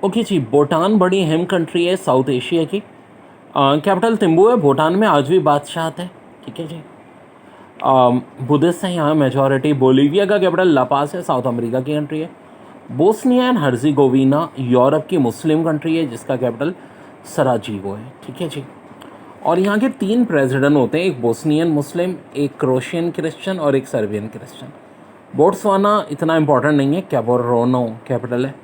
Okay जी, भूटान बड़ी अहम country है साउथ एशिया की। कैपिटल थिम्पू है। भूटान में आज भी बादशाहत है। ठीक है जी। बुद्धिस्ट है यहाँ मेजॉरिटी। बोलीविया का कैपिटल लापास है, साउथ अमेरिका की कंट्री है। बोस्निया एंड हर्जिगोविना यूरोप की मुस्लिम कंट्री है जिसका कैपिटल सराजीवो है। ठीक है जी। और यहाँ के 3 प्रेसिडेंट होते हैं, एक बोस्नियन मुस्लिम, एक क्रोशियन क्रिश्चियन और एक सर्बियन क्रिश्चियन। बोट्सवाना इतना इंपॉर्टेंट नहीं है, कैपोरोनो कैपिटल है।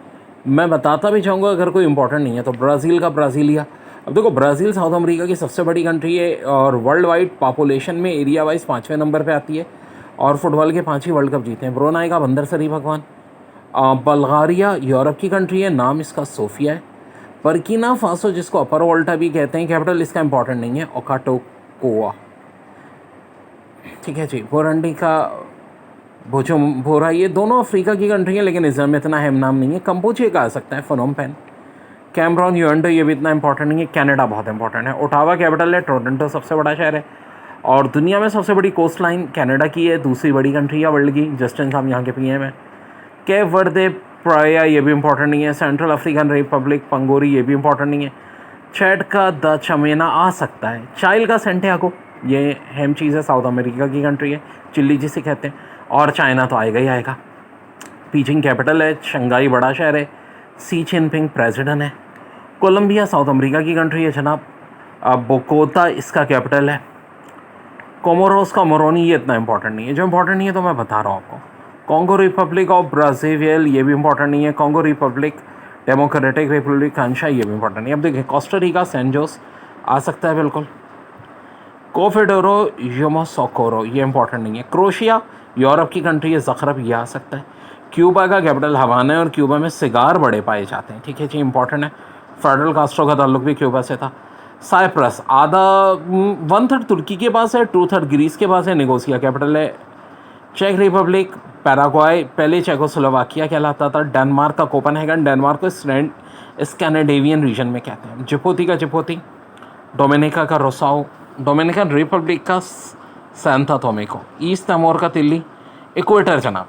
मैं बताता भी चाहूँगा अगर कोई इंपॉर्टेंट नहीं है तो। ब्राज़ील का ब्राज़ीलिया। अब देखो, ब्राज़ील साउथ अमेरिका की सबसे बड़ी कंट्री है और वर्ल्ड वाइड पॉपुलेशन में एरिया वाइज 5वें नंबर पे आती है और फुटबॉल के 5 ही वर्ल्ड कप जीते हैं। ब्रुनाई का बंदर शरीफ भगवान। बल्गारिया यूरोप की कंट्री है, नाम इसका सोफिया है। बर्किना फासो जिसको अपर वोल्टा भी कहते हैं, कैपिटल इसका इंपॉर्टेंट नहीं है, ओकाटोकोआ। ठीक है जी। बुरुंडी का बुजुम्बुरा। ये दोनों अफ्रीका की कंट्री है लेकिन इसमें में इतना अहम नाम नहीं है। कंपोचे का आ सकता है, फनोम पेन। कैमरॉन यूएंडो ये भी इतना इंपॉर्टेंट नहीं है। कनाडा बहुत इंपॉर्टेंट है। ओटावा कैपिटल है। टोरंटो सबसे बड़ा शहर है और दुनिया में सबसे बड़ी कोस्ट लाइन कनाडा की है, दूसरी बड़ी कंट्री है वर्ल्ड की। जस्टिन साहब यहाँ के पीएम है। कैप वर्दे प्राया ये भी इंपॉर्टेंट नहीं है। सेंट्रल अफ्रीकन रिपब्लिक पंगोरी ये भी इंपॉर्टेंट नहीं है। चैड का द चमेना आ सकता है। चाइल का सेंटियागो ये अहम चीज़ है, साउथ अमेरिका की कंट्री है, चिल्ली जिसे कहते हैं। और चाइना तो आएगा ही आएगा। बीजिंग कैपिटल है। शंघाई बड़ा शहर है। सी जिनपिंग प्रेसिडेंट है। कोलंबिया साउथ अमेरिका की कंट्री है जनाब। बोकोता इसका कैपिटल है। कोमोरोस का मोरोनी ये इतना इंपॉर्टेंट नहीं है। जो इंपॉर्टेंट नहीं है तो मैं बता रहा हूँ आपको। कॉन्गो रिपब्लिक ऑफ ब्राज़ील ये भी इंपॉर्टेंट नहीं है। कॉन्गो रिपब्लिक, डेमोक्रेटिक रिपब्लिक कांशा ये भी इंपॉर्टेंट नहीं है। अब देखिए, कोस्टा रिका सैन जोस आ सकता है बिल्कुल। कोफेडोरो योमोसोकोरो ये इंपॉर्टेंट नहीं है। क्रोशिया यूरोप की कंट्री है, ज़खरब ये आ सकता है। क्यूबा का कैपिटल हवाना है और क्यूबा में सिगार बड़े पाए जाते हैं। ठीक है जी, इंपॉर्टेंट है। फेडरल कास्ट्रो का ताल्लुक भी क्यूबा से था। साइप्रस आधा 1/3 तुर्की के पास है, 2/3 ग्रीस के पास है। निकोसिया कैपिटल है। चेक रिपब्लिक, पैराग्वाय पहले चेकोस्लोवाकिया कहलाता था। डेनमार्क का कोपेनहेगन, डेनमार्क को स्कैंडिनेवियन रीजन में कहते हैं। जिबूती का जिबूती। डोमिनिका का रोसाओ। डोमिनिकन रिपब्लिक का सैंता टोमेको। ईस्ट तिमोर का तिल्ली। इक्वेटर जनाब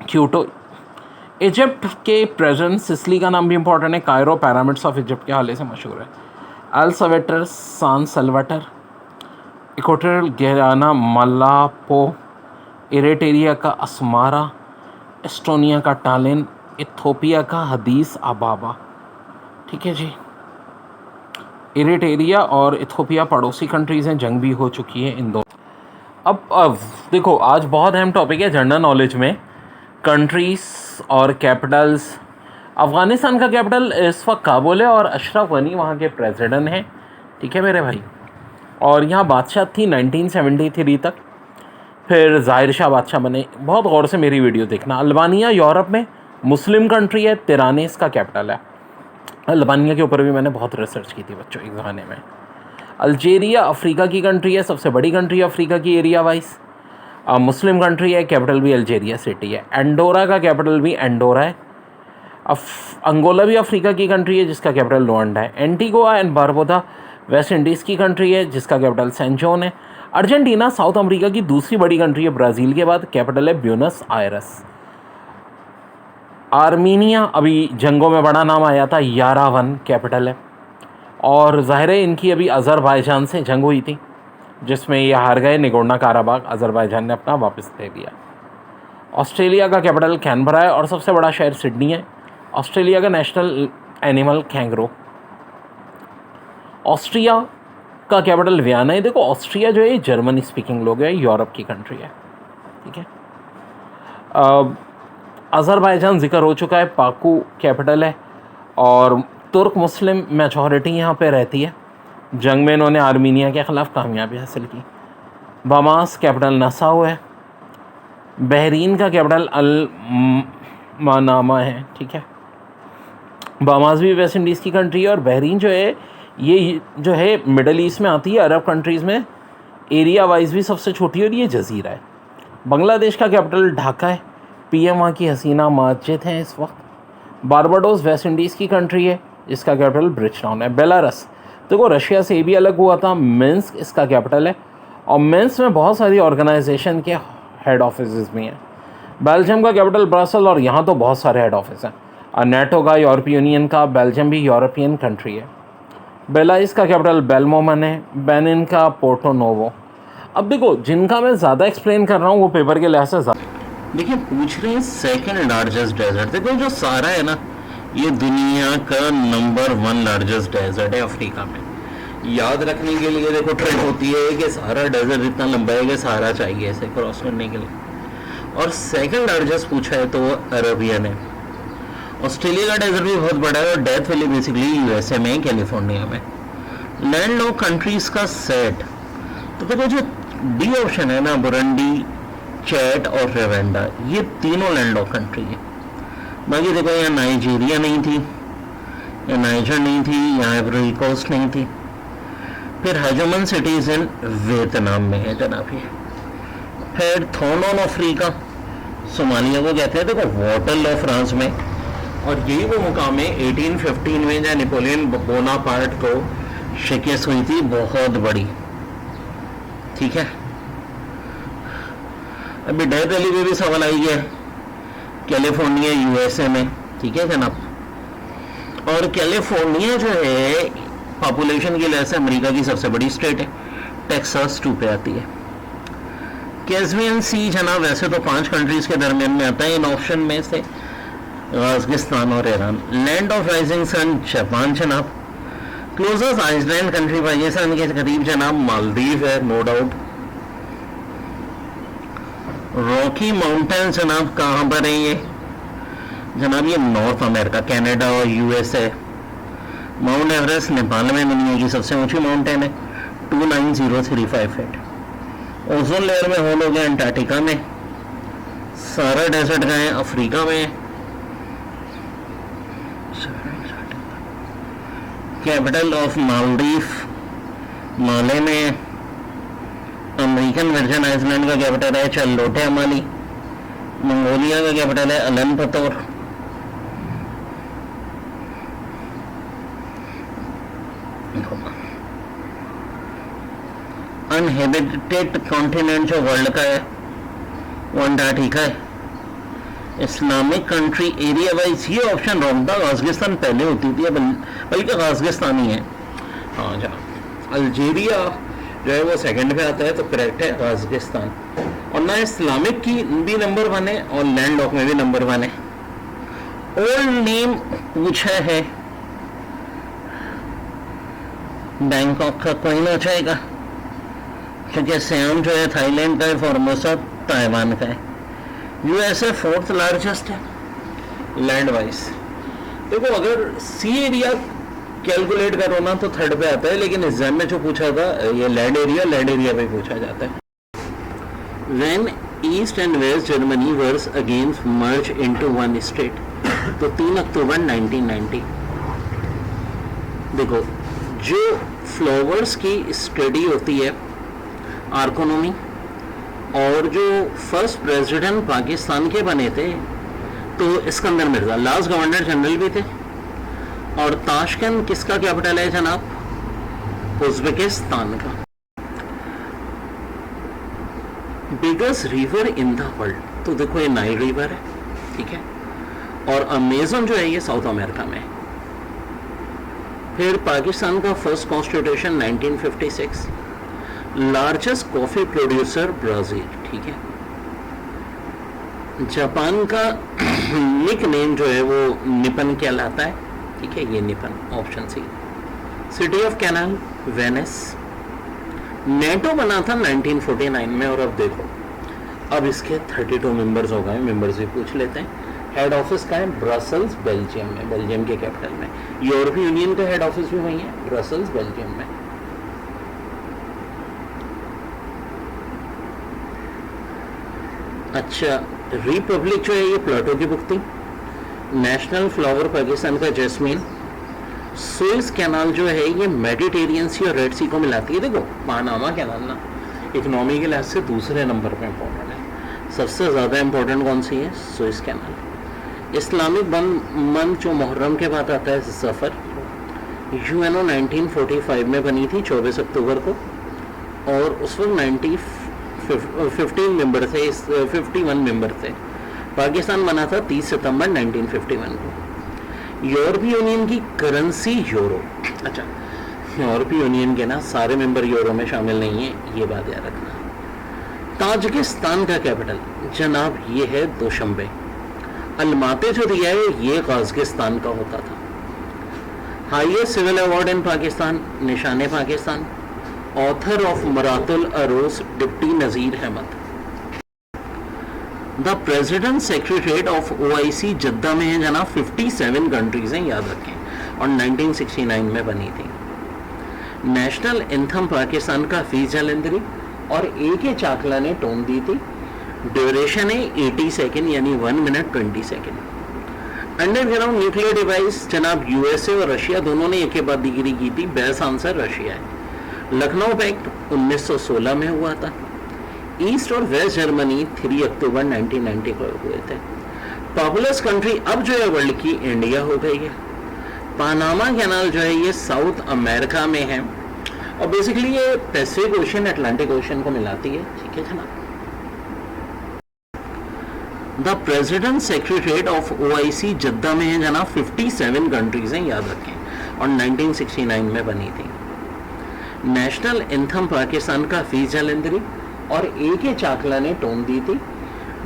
क्यूटो। इजिप्ट के प्रेसिडेंट सिसली का नाम भी इंपॉर्टेंट है। कायरो पिरामिड्स ऑफ इजिप्ट के हवाले से मशहूर है। अल सवेटर, सान सल्वाटर। इक्वेटोरियल गियाना मलापो। इरेटेरिया का अस्मारा। एस्टोनिया का टालिन। इथोपिया का हदीस अबाबा। ठीक है जी। इरिटेरिया और इथोपिया पड़ोसी कंट्रीज़ हैं, जंग भी हो चुकी है इन दो। अब देखो, आज बहुत अहम टॉपिक है जनरल नॉलेज में, कंट्रीज़ और कैपिटल्स। अफ़गानिस्तान का कैपिटल इस वक्त काबुल है और अशरफ गनी वहाँ के प्रेसिडेंट हैं। ठीक है मेरे भाई। और यहाँ बादशाह थी 1973 तक, फिर ज़ाहिर शाह बादशाह बने। बहुत गौर से मेरी वीडियो देखना। अल्बानिया यूरोप में मुस्लिम कंट्री है, तिरानेस का कैपिटल है। अल्बानिया के ऊपर भी मैंने बहुत रिसर्च की थी बच्चों एक ज़माने में। अल्जीरिया अफ्रीका की कंट्री है, सबसे बड़ी कंट्री है अफ्रीका की एरिया वाइज। मुस्लिम कंट्री है, कैपिटल भी अल्जीरिया सिटी है। एंडोरा का कैपिटल भी एंडोरा है। अंगोला भी अफ्रीका की कंट्री है जिसका कैपिटल लुआंडा है। एंटीगुआ एंड बारबुदा वेस्ट इंडीज़ की कंट्री है जिसका कैपिटल सैन जोन है। अर्जेंटीना साउथ अमेरिका की दूसरी बड़ी कंट्री है ब्राज़ील के बाद, कैपिटल है ब्यूनस आयरस। आर्मीनिया अभी जंगों में बड़ा नाम आया था, यारावन कैपिटल है। और ज़ाहिर है इनकी अभी अज़रबाईजान से जंग हुई थी जिसमें ये हार गए। निगोर्नो काराबाग अज़रबाईजान ने अपना वापस दे दिया। ऑस्ट्रेलिया का कैपिटल कैनबरा है और सबसे बड़ा शहर सिडनी है। ऑस्ट्रेलिया का नेशनल एनिमल कैंगरू। ऑस्ट्रिया का कैपिटल वियना है। देखो, ऑस्ट्रिया जो है जर्मनी स्पीकिंग लोग है, यूरोप की कंट्री है। ठीक है। अज़रबाईजान जिक्र हो चुका है, बाकू कैपिटल है। और तुर्क मुस्लिम मेजॉरिटी यहाँ पे रहती है। जंग में इन्होंने आर्मीनिया के ख़िलाफ़ कामयाबी हासिल की। बमास कैपिटल नसाओ है। बहरीन का कैपिटल अल मनामा है। ठीक है। बमास भी वेस्ट इंडीज़ की कंट्री है और बहरीन जो है ये जो है मिडल ईस्ट में आती है, अरब कंट्रीज़ में एरिया वाइज भी सबसे छोटी है और ये जजीरा है। बांग्लादेश का कैपिटल ढाका है। पीएम वहाँ की हसीना माजिद है इस वक्त। बारबाडोस वेस्ट इंडीज़ की कंट्री है जिसका कैपिटल ब्रिजटाउन है। बेलारस देखो रशिया से भी अलग हुआ था, मिन्स्क इसका कैपिटल है और मिन्स्क में बहुत सारी ऑर्गेनाइजेशन के हेड ऑफिस भी हैं। बेल्जियम का कैपिटल ब्रसल और यहाँ तो बहुत सारे हेड ऑफिस हैं। नेटो का, यूरोपीय यूनियन का। बेल्जियम भी यूरोपियन कंट्री है। बेलाइस का कैपिटल बेलमोमन है। बेनिन का पोर्टो नोवो। अब देखो, जिनका मैं ज़्यादा एक्सप्लेन कर रहा हूँ वो पेपर के लिहाज से देखिए, पूछ रहे हैं सेकंड लार्जेस्ट डेजर्ट। देखो जो सहारा है ना, ये दुनिया का नंबर 1 लार्जेस्ट डेजर्ट है अफ्रीका में। याद रखने के लिए देखो ट्रेंड होती है कि सहारा डेजर्ट इतना लंबा है कि सहारा चाहिए इसे क्रॉस करने के लिए। और सेकंड लार्जेस्ट पूछा है तो वो अरेबियन है। ऑस्ट्रेलिया का डेजर्ट भी बहुत बड़ा है और डेथ वैली बेसिकली यूएसए में, कैलिफोर्निया में। लैंड लॉक कंट्रीज का सेट, तो देखो जो डी ऑप्शन है ना, बुरुंडी, चैड और रवांडा, ये तीनों लैंड लॉक कंट्री है। बाकी देखो यहाँ नाइजीरिया नहीं थी, या नाइजर नहीं थी, यहाँ आइवरी कोस्ट नहीं थी। फिर हेजमन सिटीज इन वियतनाम में है जनाब ये। फिर थॉर्न ऑन अफ्रीका, सोमालिया को कहते हैं। देखो वाटरलू फ्रांस में, और यही वो मुकाम है 1815 में जहाँ नेपोलियन बोनापार्ट को शिकस्त हुई थी बहुत बड़ी। ठीक है, अभी डेथ वैली में भी सवाल आई है, कैलिफोर्निया यूएसए में। ठीक है जनाब, और कैलिफोर्निया जो है पॉपुलेशन के लिहाज से अमेरिका की सबसे बड़ी स्टेट है, टेक्सास 2 पे आती है। कैस्पियन सी जनाब वैसे तो 5 कंट्रीज के दरमियान में आता है, इन ऑप्शन में से कजाकिस्तान और Iran. Land of rising sun Japan जनाब। क्लोजेस्ट आइसलैंड कंट्री पाकिस्तान के करीब जनाब मालदीव है, नो डाउट। रॉकी माउंटेन जनाब कहाँ पर है ये जनाब? ये नॉर्थ अमेरिका, कनाडा और यूएसए। माउंट एवरेस्ट नेपाल में दुनिया की सबसे ऊंची माउंटेन है, 29035 फीट। ओजोन लेयर में होल हो गया अंटार्कटिका में। सारा डेजर्ट का है अफ्रीका में। कैपिटल ऑफ मालदीव माले में। अमेरिकन वर्जिन आइलैंड का कैपिटल है चार्लोटे अमाली। मंगोलिया का कैपिटल है उलानबतर। अनहेबिटेड कॉन्टिनेंट जो वर्ल्ड का है वो अंटार्कटिका है। इस्लामिक कंट्री एरिया वाइज ये ऑप्शन रॉन्ग था, कजाकिस्तान पहले होती थी, बल्कि कजाकिस्तान ही है। हाँ जा, अल्जीरिया जो है वो सेकंड पे आता है, तो करेक्ट है कजाकिस्तान। और ना इस्लामिक की भी नंबर 1 है और लैंड लॉक में भी नंबर 1 है। ओल्ड नेम पूछा है, बैंकॉक का कोई ना जाएगा क्योंकि सियाम जो है थाईलैंड का है, फॉर्मोसा ताइवान का है। यूएसए 4th लार्जेस्ट है लैंड वाइज। देखो अगर सी एरिया कैलकुलेट करो ना तो 3rd पे आता है, लेकिन एग्जाम में जो पूछा था ये लैंड एरिया पे पूछा जाता है। When East and West Germany verse against merge into 1 state, तो 3 अक्टूबर 1990। देखो जो फ्लावर्स की स्टडी होती है आर्कोनॉमी, और जो फर्स्ट प्रेसिडेंट पाकिस्तान के बने थे तो Iskander Mirza last governor general भी थे। और ताशकंद किसका कैपिटल है जनाब? उज्बेकिस्तान का। Biggest river in the world, तो देखो ये नाइल रिवर है। ठीक है, और अमेजन जो है ये साउथ अमेरिका में है। फिर पाकिस्तान का first constitution 1956। Largest coffee producer Brazil. ठीक है, जापान का निक नेम जो है वो निपन कहलाता है। ठीक है, ये Nippon option C. City of canal Venice. NATO बना था 1949 में, और अब देखो अब इसके 32 मेंबर्स हो गए। मेंबर्स भी पूछ लेते हैं। हेड ऑफिस का है ब्रसल्स, बेल्जियम में, बेल्जियम के कैपिटल में। यूरोपीय यूनियन का हेड ऑफिस भी वही है, ब्रसल्स, बेल्जियम में। अच्छा, रिपब्लिक जो है ये प्लेटो की बुक थी। नेशनल फ्लावर पाकिस्तान का जैस्मीन। सुएज कैनाल जो है ये मेडिटेरियन सी और रेड सी को मिलाती है। देखो पानामा कैनाल ना इकोनॉमी के लिहाज से दूसरे नंबर पे इम्पोर्टेंट है। सबसे ज़्यादा इम्पोर्टेंट कौन सी है? Suez canal. इस्लामिक मंथ जो मुहर्रम के बाद आता है सफ़र, यूएनओ 1945 में बनी थी 24 अक्टूबर को, और उस वक्त 15 मेंबर थे, 51 मेंबर थे। पाकिस्तान बना था 30 सितंबर 1951 को। यूरोपीय यूनियन की करेंसी यूरो। अच्छा, यूरोपीय यूनियन के ना सारे मेंबर यूरो में शामिल नहीं है, ये बात याद रखना। ताजिकिस्तान का कैपिटल जनाब ये है दुशंबे। अलमाते जो दिया है ये काज़किस्तान का होता था। Highest civil award in Pakistan, Nishan Pakistan. Author of Miratul Uroos deputy Nazir Ahmad. The president secretariat of OIC Jeddah में है जनाब 57 कंट्रीज हैं, याद रखें, और 1969 में बनी थी। नेशनल एंथम पाकिस्तान का फीस जलंधरी और AK चाकला ने टोन दी थी। ड्यूरेशन है 80 सेकेंड यानी 1 minute 20 second. Underground nuclear device जनाब USA और रशिया दोनों ने एक के बाद डिग्री की थी। बेस्ट आंसर रशिया है। लखनऊ पैक्ट 1916 में हुआ था। ईस्ट और वेस्ट जर्मनी 3 अक्टूबर 1995 हुए थे। पॉपुलस कंट्री अब जो है वर्ल्ड की इंडिया हो गई है। पानामा कैनाल जो है ये साउथ अमेरिका में है और बेसिकली ये पैसिफिक ओशन अटलांटिक ओशन को मिलाती है, ठीक है जनाब। The president secretariat of OIC Jeddah में है जनाब 57 कंट्रीज हैं, याद रखें, और 1969 में बनी थी। नेशनल एंथम पाकिस्तान का फीस जलंधरी और AK चाकला ने टोन दी थी।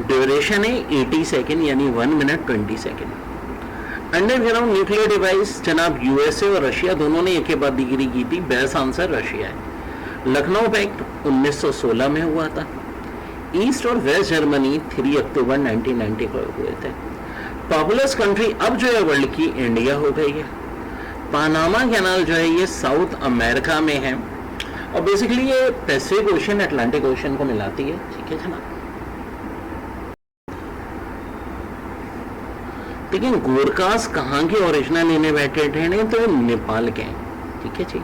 ड्यूरेशन है 80 सेकेंड यानी 1 minute 20 second. Underground nuclear device जनाब USA और रशिया दोनों ने एक के बाद डिग्री की थी। बेस्ट आंसर रशिया है। लखनऊ पैक्ट 1916 में हुआ था। ईस्ट और वेस्ट जर्मनी 3 अक्टूबर 1995 हुए थे। पॉपुलस कंट्री अब जो है वर्ल्ड की इंडिया हो गई है। पानामा कैनाल जो है ये साउथ अमेरिका में है और बेसिकली ये पैसिफिक ओशन अटलांटिक ओशन को मिलाती है, ठीक है जनाब। लेकिन गोरकास कहाँ के ओरिजिनल इनोवेटेड हैं? नहीं तो नेपाल के हैं, ठीक है जी।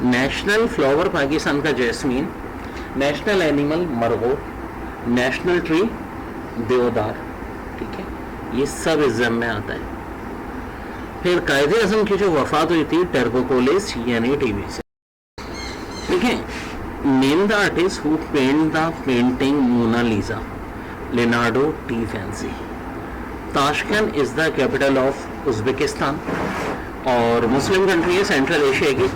नेशनल फ्लावर पाकिस्तान का jasmine, national animal markhor, national tree deodar, ठीक है, ये सब इज्जम में आता है। फिर कायदे आज़म की जो वफात हुई थी टर्कोकोलिस यानी TB से। देखिए, name the artist who paint the painting Mona Lisa, Leonardo da Vinci. Tashkent is the capital of Uzbekistan और मुस्लिम कंट्री है सेंट्रल एशिया की।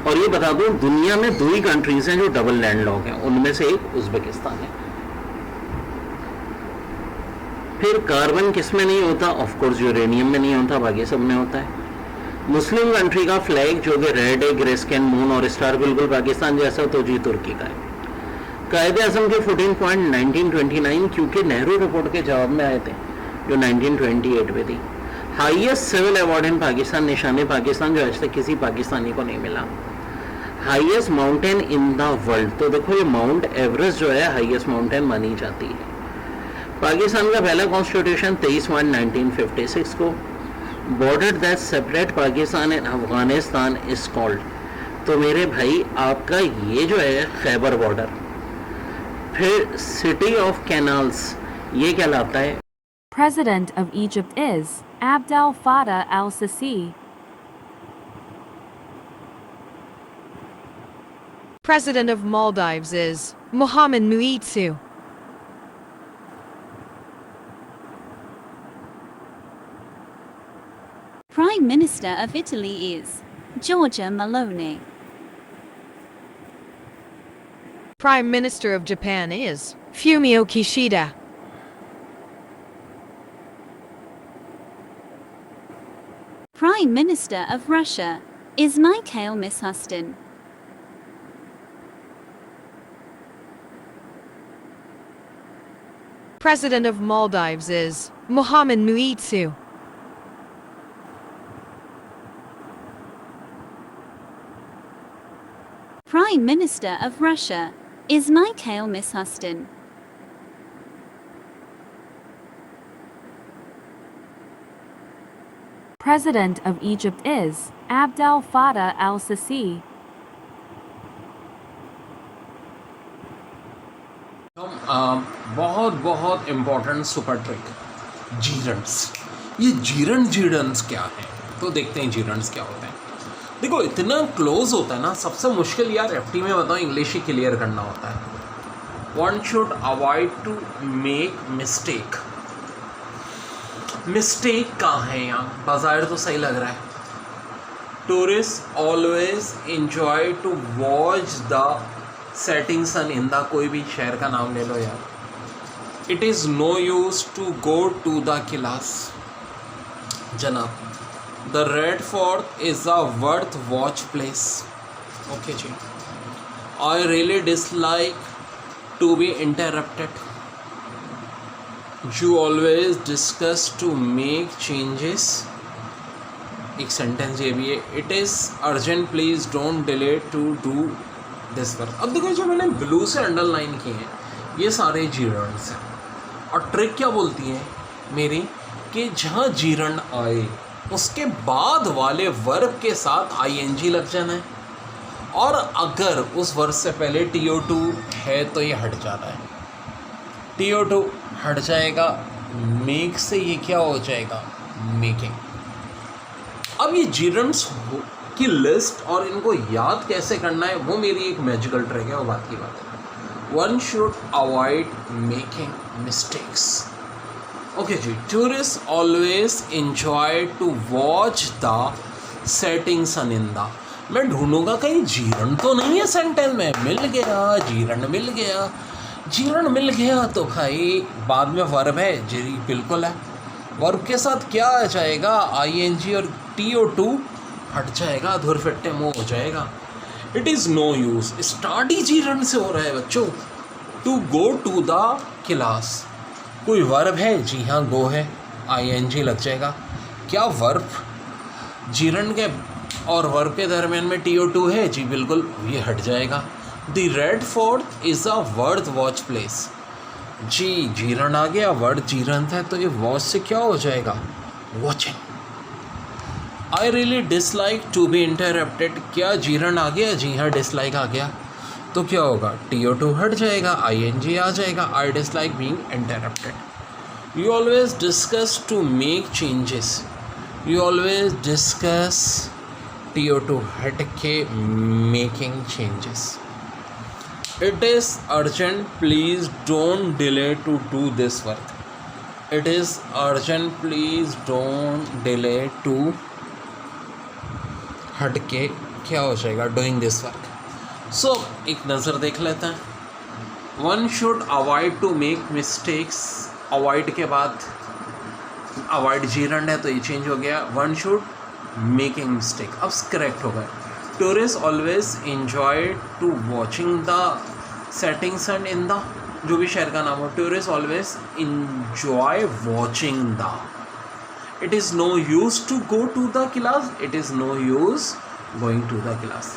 और ये बता दूं दुनिया में 2 ही कंट्रीज हैं जो डबल लैंडलॉक हैं, उनमें से एक उज्बेकिस्तान है। फिर कार्बन किस में नहीं होता? ऑफ कोर्स यूरेनियम में नहीं होता, बाकी सब में होता है। मुस्लिम कंट्री का फ्लैग जो कि रेड है, ग्रे स्कैन, मून और स्टार, बिल्कुल पाकिस्तान जैसा, तो जी तुर्की का है। कायदे आज़म के 14 पॉइंट 1929 क्योंकि नेहरू रिपोर्ट के जवाब में आए थे जो 1928 में थी। Highest civil award in Pakistan, Nishan Pakistan, जो आज तक किसी पाकिस्तानी को नहीं मिला। Highest mountain in the world, तो देखो ये माउंट एवरेस्ट जो है हाईएस्ट माउंटेन मानी जाती है। पाकिस्तान का पहला कॉन्स्टिट्यूशन 23 मार्च 1956 को। Border that separate Pakistan and Afghanistan is called, तो मेरे भाई आपका ये जो है खैबर बॉर्डर। फिर सिटी ऑफ कैनाल्स ये कहलाता है। President of Egypt is Abdel Fattah al-Sisi. President of Maldives is Mohamed Muitsu. Prime Minister of Italy is Giorgia Meloni. Prime Minister of Japan is Fumio Kishida. Prime Minister of Russia is Mikhail Mishustin. President of Maldives is Mohamed Muitsu. Prime Minister of Russia is Mikhail Mishustin. President of Egypt is Abdel Fattah al-Sisi. बहुत बहुत important super trick जीरंट्स। ये जीरंट्स क्या है तो देखते हैं जीरंट्स क्या होते हैं। देखो इतना क्लोज होता है ना, सबसे मुश्किल यार FT में बताओ इंग्लिश ही क्लियर करना होता है। One should avoid to make mistake. Mistake कहाँ है यहाँ? बाजार तो सही लग रहा है. Tourist always enjoy to watch the setting sun in the, कोई भी शहर का नाम ले लो यार. It is no use to go to the class. जनाब, the red fort is a worth watch place. Okay जी. I really dislike to be interrupted. You always discuss to make changes. एक सेंटेंस ये भी है. It is urgent, please don't delay to do this work. अब देखो जो मैंने blue से अंडरलाइन किए हैं ये सारे जीरंड्स हैं. और ट्रिक क्या बोलती है मेरी कि जहाँ जीरंड आए उसके बाद वाले वर्ब के साथ ing लग जाना है. और अगर उस वर्ब से पहले TO2 है तो ये हट जाना है. TO2 हट जाएगा. मेक से ये क्या हो जाएगा? मेकिंग. अब ये जीरंड्स की लिस्ट और इनको याद कैसे करना है वो मेरी एक मैजिकल ट्रिक है, वो बात की बात है. One should avoid making mistakes. Okay जी. Tourist always enjoy to watch the setting sun in the. मैं ढूंढूंगा कहीं जीरंड तो नहीं है सेंटेंस में. मिल गया, जीरंड मिल गया. जीरंड मिल गया तो भाई बाद में वर्ब है जी, बिल्कुल है. वर्ब के साथ क्या आ जाएगा? ing और TO2 हट जाएगा, अधूर फिट्टे मुँह हो जाएगा. It is no use, start ही जीरंड से हो रहा है बच्चों. To go to the class, कोई वर्ब है? जी हाँ, गो है, ing लग जाएगा. क्या वर्ब जीरंड के और वर्ब के दरमियान में TO2 है? जी बिल्कुल, ये हट जाएगा. The red fort is a worth watch place. जी जीरंड आ गया, वर्ड जीरंड है तो ये वॉच से क्या हो जाएगा? Watching. I really dislike to be interrupted. क्या जीरंड आ गया? जी हाँ, डिसलाइक आ गया. तो क्या होगा? TO2 हट जाएगा, ing आ जाएगा. I dislike being interrupted. You always discuss to make changes. You always discuss, TO2 हट के making changes. It is urgent, please don't delay to do this work. It is urgent, please don't delay to हट के क्या हो जाएगा? doing this work. So एक नज़र देख लेते हैं. One should avoid to make mistakes. Avoid के बाद avoid जीरंड है तो ये चेंज हो गया. One should making mistake. अब करेक्ट हो गया. Tourists always enjoy to watching the settings and in the, जो भी शहर का नाम हो. Tourists always enjoy watching the. It is no use to go to the class. It is no use going to the class.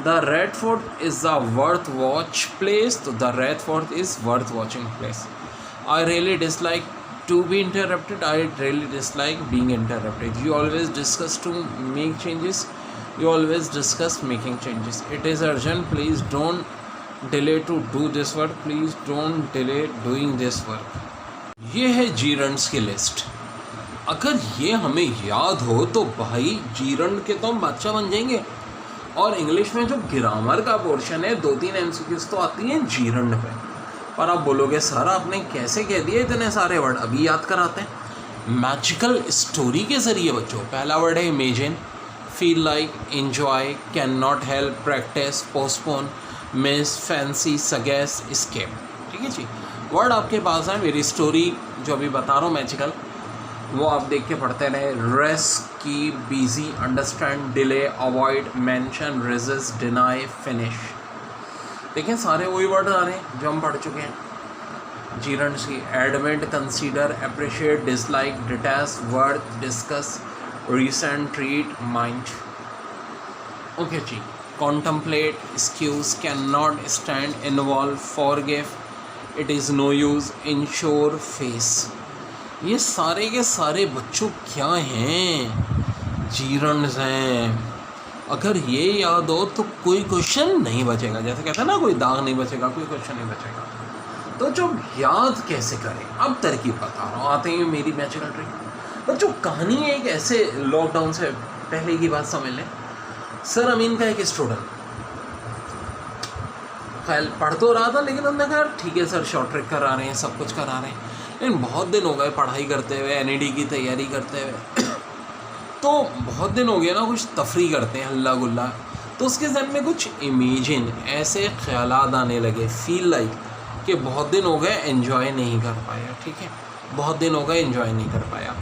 The Red Fort is a worth watch place. So the Red Fort is worth watching place. I really dislike to be interrupted. I really dislike being interrupted. You always discuss to make changes. You always discuss making changes. It is urgent, please don't delay to do this work. Please don't delay doing this work. ये है जीरंड्स की list. अगर ये हमें याद हो तो भाई जीरंड के तो हम बादशाह बन जाएंगे. और इंग्लिश में जो ग्रामर का पोर्शन है 2-3 MCQs तो आती हैं जीरंड पे. पर आप बोलोगे सर आपने कैसे कह दिए इतने सारे वर्ड? अभी याद कराते हैं. मैजिकल स्टोरी के ज़रिए बच्चों. पहला वर्ड है imagine. Feel like, enjoy, can not help, practice, postpone, miss, fancy, suggest, escape. ठीक है जी. वर्ड आपके पास है. मेरी स्टोरी जो अभी बता रहा हूँ मैजिकल, वो आप देख के पढ़ते रहे. रेस्ट, की, busy, understand, delay, avoid, mention, resist, deny, finish. देखें सारे वही वर्ड आ रहे हैं जो हम पढ़ चुके हैं. जीरंड्स की. Admit, consider, appreciate, dislike, detest, worth, discuss, recent, treat, mind. Okay ji. Contemplate, excuse, cannot stand, involve, forgive, it is no use, ensure, face. ये सारे के सारे बच्चों क्या हैं? जीरंड्स हैं. अगर ये याद हो तो कोई क्वेश्चन नहीं बचेगा. जैसे कहते हैं ना, कोई दाग नहीं बचेगा, कोई क्वेश्चन नहीं बचेगा. तो जब याद कैसे करें, अब तरकीब बता रहा हूँ. आते हैं मेरी मैजिकल ट्रिक. बच्चों कहानी है एक ऐसे, लॉकडाउन से पहले की बात समझ लें. सर अमीन का एक स्टूडेंट खैर पढ़ तो रहा था, लेकिन हमने कहा ठीक है सर शॉर्ट ट्रिक करा रहे हैं, सब कुछ करा रहे हैं, लेकिन बहुत दिन हो गए पढ़ाई करते हुए, एनईडी की तैयारी करते हुए तो बहुत दिन हो गया ना, कुछ तफरी करते हैं हल्ला गुल्ला, तो उसके जहन में कुछ इमेजिन ऐसे ख्यालात आने लगे, फील लाइक कि बहुत दिन हो गए एंजॉय नहीं कर पाया, ठीक है, बहुत दिन हो गए एंजॉय नहीं कर पाया,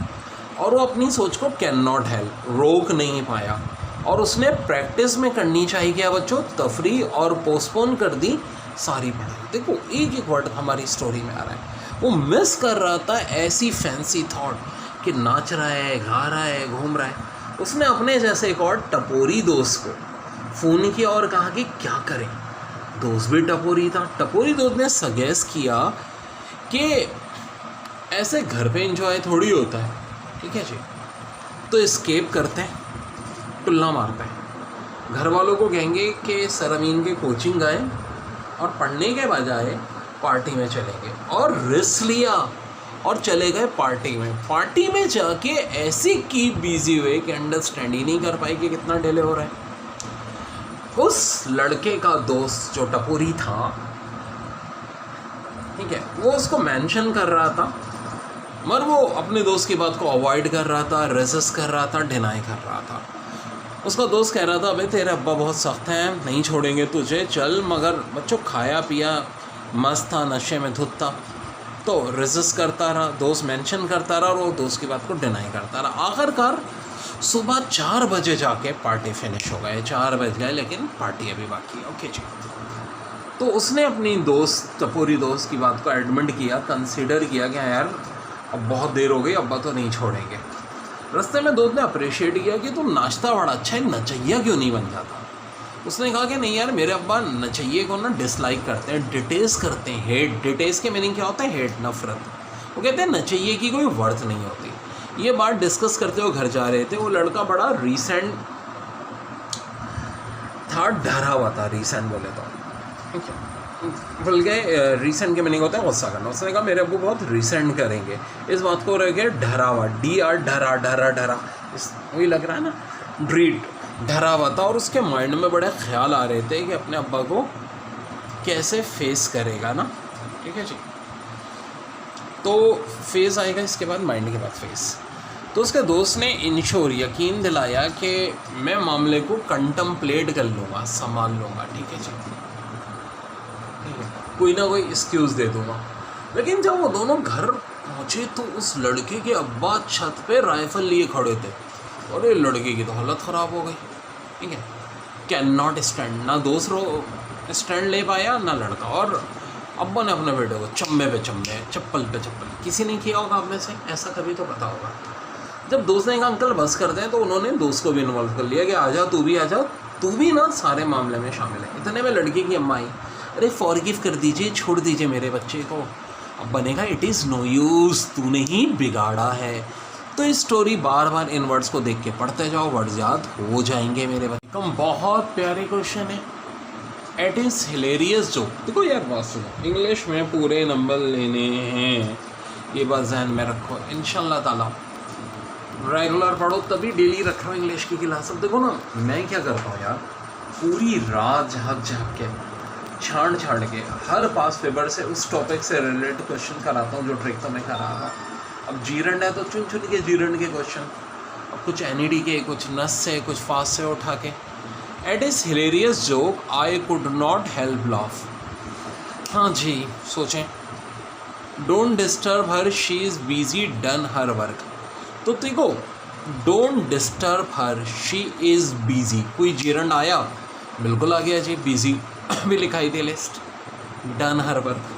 और वो अपनी सोच को कैन नॉट हेल्प, रोक नहीं पाया, और उसने प्रैक्टिस में करनी चाहिए क्या बच्चों, तफरी, और पोस्टपोन कर दी सारी पढ़ाई। देखो एक एक वर्ड हमारी स्टोरी में आ रहा है, वो मिस कर रहा था ऐसी फैंसी थॉट कि नाच रहा है, गा रहा है, घूम रहा है। उसने अपने जैसे एक और टपोरी दोस्त को फ़ोन किया और कहा कि क्या करें, दोस्त भी टपोरी था। टपोरी दोस्त ने सजेस्ट किया कि ऐसे घर पे एंजॉय थोड़ी होता है, ठीक है जी, तो एस्केप करते हैं, टुल्ला मारते हैं, घर वालों को कहेंगे कि सर अमीन के कोचिंग गए और पढ़ने के बजाय पार्टी में चलेंगे, और रिस्क लिया और चले गए पार्टी में। पार्टी में जाके ऐसे की बिजी हुए कि अंडरस्टैंड ही नहीं कर पाए कि कितना डिले हो रहा है। उस लड़के का दोस्त जो टपोरी था, ठीक है, वो उसको मेंशन कर रहा था, मगर वो अपने दोस्त की बात को अवॉइड कर रहा था, रेजिस्ट कर रहा था, डिनाई कर रहा था। उसका दोस्त कह रहा था अबे तेरे अब्बा बहुत सख्त हैं, नहीं छोड़ेंगे तुझे, चल, मगर बच्चों खाया पिया मस्त था, नशे में धुत था, तो रेजिस्ट करता रहा, दोस्त मेंशन करता रहा और वो दोस्त की बात को डिनाई करता रहा। आखिरकार सुबह 4 बजे जाके पार्टी फिनिश हो गए, 4 बज गए, लेकिन पार्टी अभी बाकी है। ओके जी, तो उसने अपनी दोस्त, टपोरी दोस्त की बात को एडमिट किया, कंसीडर किया कि यार अब बहुत देर हो गई, अब्बा तो नहीं छोड़ेंगे। रास्ते में दोस्त ने अप्रिशिएट किया कि तुम नाश्ता बड़ा अच्छा है, नचैया क्यों नहीं बन जाता। उसने कहा कि नहीं यार, मेरे अब्बा नचैये को ना डिसलाइक करते हैं, डिटेस्ट करते हैं, हेट। डिटेस्ट के मीनिंग क्या होता है, हेट, नफरत। वो कहते हैं नचैये की कोई वर्थ नहीं होती। ये बात डिस्कस करते हुए घर जा रहे थे, वो लड़का बड़ा रीसेंट था, डरा हुआ था, रीसेंट बोले तो, ठीक है, भूल गए रीसेंट के मीनिंग होता है गुस्सा करना। उसने कहा मेरे अब्बू बहुत रीसेंट करेंगे, इस बात को रह गया डरा हुआ, DR, डरा डरा डरा, वही लग रहा है ना, ड्रीट, डरा हुआ था, और उसके माइंड में बड़े ख्याल आ रहे थे कि अपने अब्बा को कैसे फेस करेगा ना, ठीक है जी। तो फेस आएगा, इसके बाद माइंड के बाद फेस। तो उसके दोस्त ने इंश्योर, यकीन दिलाया कि मैं मामले को कंटम्पलेट कर लूँगा, संभाल लूँगा, ठीक है जी, कोई ना कोई एक्सक्यूज़ दे दूँगा। लेकिन जब वो दोनों घर पहुँचे तो उस लड़के के अब्बा छत पे राइफल लिए खड़े थे, और ये लड़के की तो हालत ख़राब हो गई, ठीक है, कैन नॉट स्टैंड, ना दोस्त स्टैंड ले पाया ना लड़का, और अब्बा ने अपने बेटे को चम्बे पे चम्बे, चप्पल पे चप्पल। किसी ने किया होगा आप में से ऐसा, कभी तो पता होगा। जब दोस्त ने कहा अंकल बस कर दें, तो उन्होंने दोस्त को भी इन्वॉल्व कर लिया कि आ जा, तू भी आ जा, तू भी ना सारे मामले में शामिल है। इतने में लड़की की अम्मा आई, अरे फॉरगिव कर दीजिए, छोड़ दीजिए मेरे बच्चे को। अब बनेगा इट इज़ नो यूज़, तूने ही बिगाड़ा है। तो इस स्टोरी बार बार इन वर्ड्स को देख के पढ़ते जाओ, वर्ड्स याद हो जाएंगे मेरे बच्चे। कम बहुत प्यारे क्वेश्चन है, एट इज़ हिलेरियस जो, देखो यार बात सुनो, इंग्लिश में पूरे नंबर लेने हैं, ये बात जहन में रखो। इंशाल्लाह ताला रेगुलर पढ़ो, तभी डेली रख रहा हूँ इंग्लिश की क्लास। अब देखो ना, मैं क्या करता हूँ यार, पूरी रात झाँक के, छाड़ के हर पास पेपर से उस टॉपिक से रिलेटेड क्वेश्चन कराता हूँ जो ट्रिक तो मैं करा रहा। अब जीरंड है तो चुन के जीरंड के क्वेश्चन, अब कुछ NED के, कुछ नस से, कुछ फास्ट से उठा के। It is hilarious joke I could not help laugh. हाँ जी, सोचें, don't disturb her, she is busy done her work. तो देखो, don't disturb her, she is busy, कोई जीरंड आया, बिल्कुल आ गया जी, बिजी भी लिखाई थी लिस्ट, डन हर वर्क।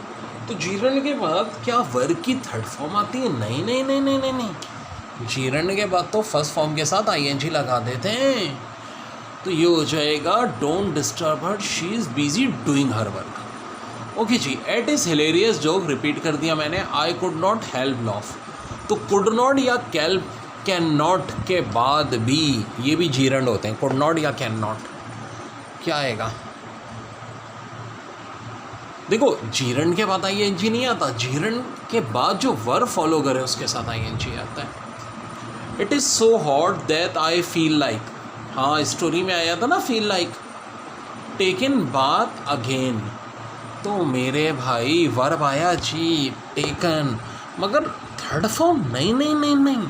तो जीरंड के बाद क्या वर्क की थर्ड फॉर्म आती है? नहीं नहीं नहीं नहीं नहीं नहीं, जीरंड के बाद तो फर्स्ट फॉर्म के साथ ING लगा देते हैं। तो ये हो जाएगा don't disturb her, she is busy doing her work. Okay जी, it is hilarious joke repeat कर दिया मैंने, I could not help laugh. तो कुड नॉट या कैन नॉट के बाद भी ये भी जीरंड होते हैं, कुड नॉट या कैन नॉट। क्या आएगा? देखो, जीरंड के बाद ING नहीं आता, जीरंड के बाद जो वर्ब फॉलो करे उसके साथ ING आता है। It is so hot that I feel like, हाँ स्टोरी में आया था ना feel like, taken bath again. तो मेरे भाई वर्ब आया जी, टेकन, मगर थर्ड फॉर्म नहीं नहीं नहीं नहीं,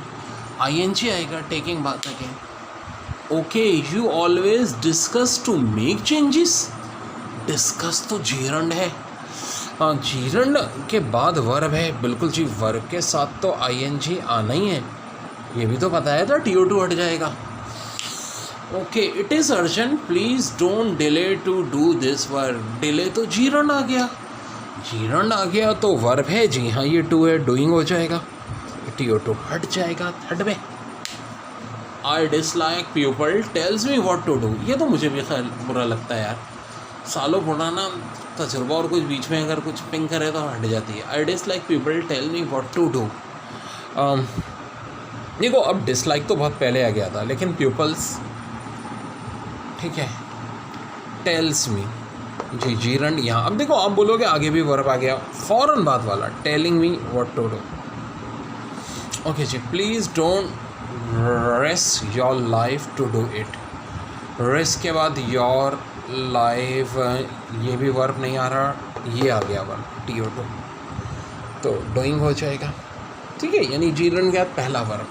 आईएनजी आएगा, taking bath again. Okay, you always discuss to make changes. Discuss तो जीरंड है, हाँ जीरंड के बाद वर्ब है, बिल्कुल जी, वर्ब के साथ तो आईएनजी आना ही है, ये भी तो बताया था, TO2 हट जाएगा। Okay, it is urgent, please don't delay to do this work. Delay तो जीरंड आ गया, जीरंड आ गया तो वर्ब है, जी हाँ ये टू है, डूइंग हो जाएगा, TO2 हट जाएगा, थर्ड में। I dislike people tells me what to do, ये तो मुझे भी खैर बुरा लगता है यार, सालों पुराना तजुर्बा और कुछ बीच में अगर कुछ पिंग करे तो हट जाती है। I dislike people tell me what to do. देखो अब डिसलाइक तो बहुत पहले आ गया था, लेकिन पीपल्स ठीक है, टेल्स मी, जी जीरंड यहाँ। अब देखो आप बोलोगे आगे भी वर्ब आ गया, फौरन बात वाला, telling me what to do. Okay जी, please don't risk your life to do it. Risk के बाद योर लाइफ, ये भी वर्ब नहीं आ रहा, ये आ गया वर्ब, TO2, तो डूइंग हो जाएगा, ठीक है, यानी जीरंड के बाद पहला verb.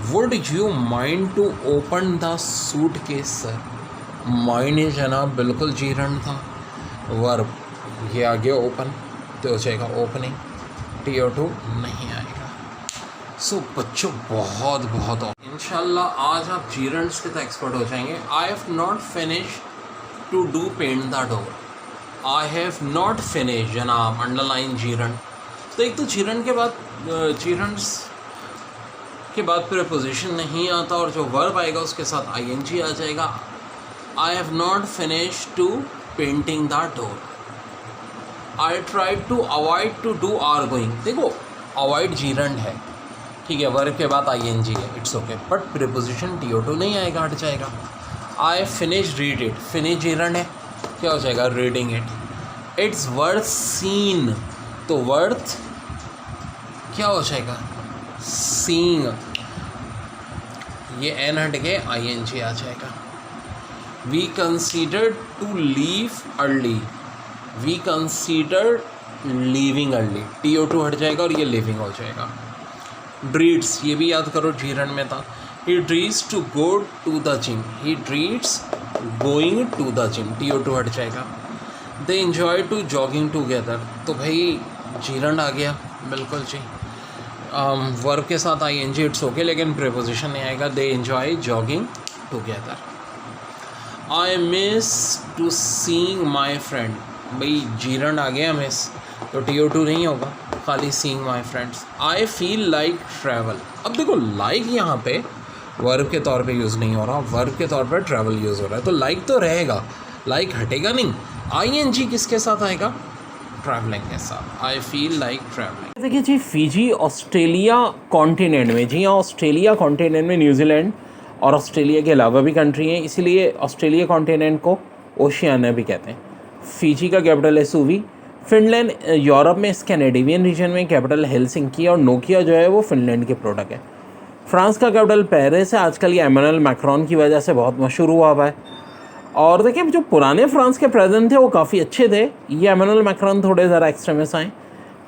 Would you mind to open the suitcase sir. Mind है जनाब, बिल्कुल जीरंड था, वर्ब ये आ गया ओपन, तो हो जाएगा ओपनिंग, TO2 नहीं आएगा। सो बच्चों बहुत बहुत इंशाल्लाह आज आप जीरंड्स के तो एक्सपर्ट हो जाएंगे। I have not finish to do paint the door. I have not finish जनाब, अंडरलाइन जीरंड। तो एक तो जीरंड के बाद, जीरंड्स के बाद प्रीपोजिशन नहीं आता, और जो वर्ब आएगा उसके साथ ING आ जाएगा। I have not finish to painting the door. I try to avoid to do or going. देखो अवॉइड जीरंड है, ठीक है, वर्ब के बाद ING है, it's okay, but preposition TO2 नहीं आएगा, हट जाएगा। I finish read it, finish gerund है, क्या हो जाएगा, reading it. It's worth seen, तो वर्थ क्या हो जाएगा, सीइंग, ये एन हट के ING आ जाएगा। We consider to leave early, we consider leaving early, TO2 हट जाएगा और ये लिविंग हो जाएगा। ड्रीड्स, ये भी याद करो जीरंड में था। He dreads to go to the gym, he dreads going to the gym, TO2 हट जाएगा। They enjoy to jogging together, तो भाई जीरंड आ गया, बिल्कुल जी। वर्ब के साथ ING, इट्स ओके, लेकिन प्रीपोजिशन नहीं आएगा। They enjoy jogging together. I miss to seeing my friend, भाई जीरंड आ गया मिस, तो TO2 नहीं होगा, खाली seeing my friends. I feel like travel. अब देखो लाइक यहाँ पे वर्ब के तौर पे यूज़ नहीं हो रहा, वर्ब के तौर पे ट्रैवल यूज़ हो रहा है, तो लाइक तो रहेगा, लाइक हटेगा नहीं। ING किसके साथ आएगा, ट्रैवलिंग के साथ। आई फील लाइक ट्रैवलिंग। देखिए जी, फिजी ऑस्ट्रेलिया कॉन्टिनेंट में, जी हाँ ऑस्ट्रेलिया कॉन्टिनेंट में न्यूजीलैंड और ऑस्ट्रेलिया के अलावा भी कंट्री हैं, इसीलिए ऑस्ट्रेलिया कॉन्टिनेंट को ओशियाना भी कहते हैं। फिजी का कैपिटल है सुवी। फिनलैंड यूरोप में स्कैंडिनेवियन रीजन में कैपिटल हेलसिंकी, और नोकिया जो है वो फिनलैंड के प्रोडक्ट है। फ्रांस का कैपिटल पेरिस है, आजकल ये इमैनुअल मैक्रोन की वजह से बहुत मशहूर हुआ है। और देखिए जो पुराने फ्रांस के प्रेसिडेंट थे वो काफ़ी अच्छे थे, ये इमैनुअल मैक्रोन थोड़े ज़रा एक्सट्रीमिस्ट आए।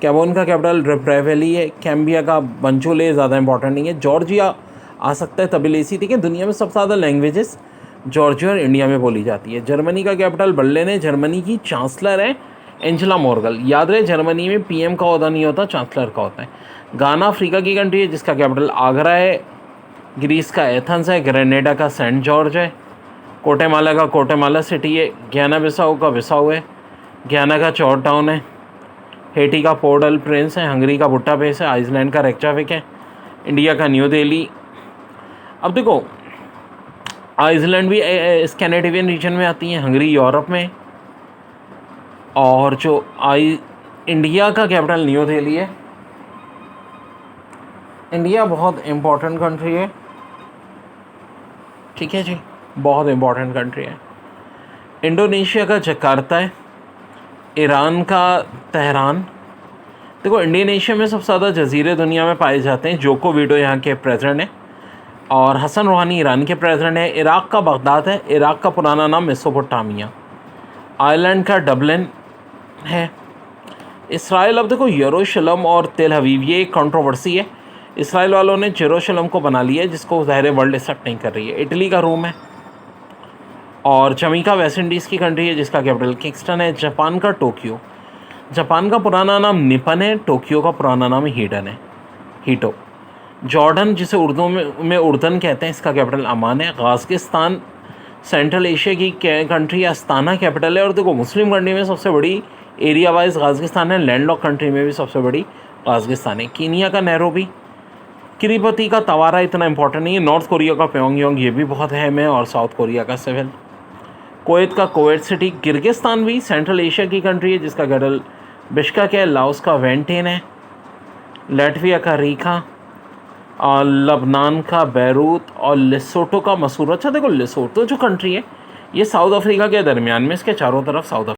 कैबोन का कैपिटल रिब्रेवेली है। कैम्बिया का बंचोले ज़्यादा इंपॉर्टेंट नहीं है। जॉर्जिया आ सकता है तबिलेसी, ठीक है। दुनिया में सबसे ज़्यादा लैंग्वेजेस जॉर्जिया और इंडिया में बोली जाती है। जर्मनी का कैपिटल बर्लिन है। जर्मनी की चांसलर है एंजेला मर्केल। याद रहे जर्मनी में PM का ओहदा नहीं होता, चांसलर का होता है। गाना अफ्रीका की कंट्री है जिसका कैपिटल आगरा है। ग्रीस का एथेंस है। ग्रेनेडा का सेंट जॉर्ज है। कोटेमाला का कोटेमाला सिटी है। गियाना बिसाऊ का बिसाऊ है। गियाना का चॉर्ट टाउन है। हेटी का पोर्ट अल प्रिंस है। हंगरी का बुट्टापेस है। आइसलैंड का रेक्चाविक है। इंडिया का न्यू दिल्ली। अब देखो आइसलैंड भी स्कैंडिनेवियन रीजन में आती है, हंगरी यूरोप में, और जो इंडिया का कैपिटल न्यू दिल्ली है। इंडिया बहुत इम्पोर्टेंट कंट्री है, ठीक है जी, बहुत इम्पोर्टेंट कंट्री है। इंडोनेशिया का जकार्ता है। ईरान का तेहरान। देखो इंडोनेशिया में सबसे ज़्यादा जजीरे दुनिया में पाए जाते हैं। जोको विडो यहाँ के प्रेसिडेंट हैं और हसन रूहानी ईरान के प्रेसिडेंट है। इराक़ का बगदाद है। इराक़ का पुराना नाम मेसोपोटामिया। आयरलैंड का डबलिन है। इसराइल, अब देखो यरूशलेम और तेल अवीव ये एक कंट्रोवर्सी है। इसराइल वालों ने यरूशलेम को बना लिया है, जिसको ज़ाहिर वर्ल्ड एक्सेप्ट नहीं कर रही है। इटली का रोम है, और जमीका वेस्ट इंडीज़ की कंट्री है जिसका कैपिटल किंगस्टन है। जापान का टोक्यो, जापान का पुराना नाम निपन है, टोक्यो का पुराना नाम हीडन है, हीटो। जॉर्डन, जिसे उर्दू में उर्दन कहते हैं, इसका कैपिटल अमान है। गाज़िस्तान सेंट्रल एशिया की कंट्री, अस्ताना कैपिटल है। और देखो मुस्लिम कंट्री में सबसे बड़ी एरिया वाइज गाज़िस्तान है, लैंडलॉक कंट्री में भी सबसे बड़ी गाज़िस्तान है। कीनिया का नैरोबी, किरीपति का तवारा इतना इंपॉर्टेंट नहीं है। नॉर्थ कोरिया का प्योंगयांग ये भी बहुत अहम है, और साउथ कोरिया का सेवल। कुवैत का कुवैत सिटी। किर्गिस्तान भी सेंट्रल एशिया की कंट्री है जिसका कैपिटल बिश्केक है। लाओस का वेंटेन है। लाटविया का रीका, और लबनान का बैरूत, और लेसोटो का मसूर। अच्छा देखो, लेसोटो जो कंट्री है ये साउथ अफ्रीका के दरमियान में, इसके चारों तरफ साउथ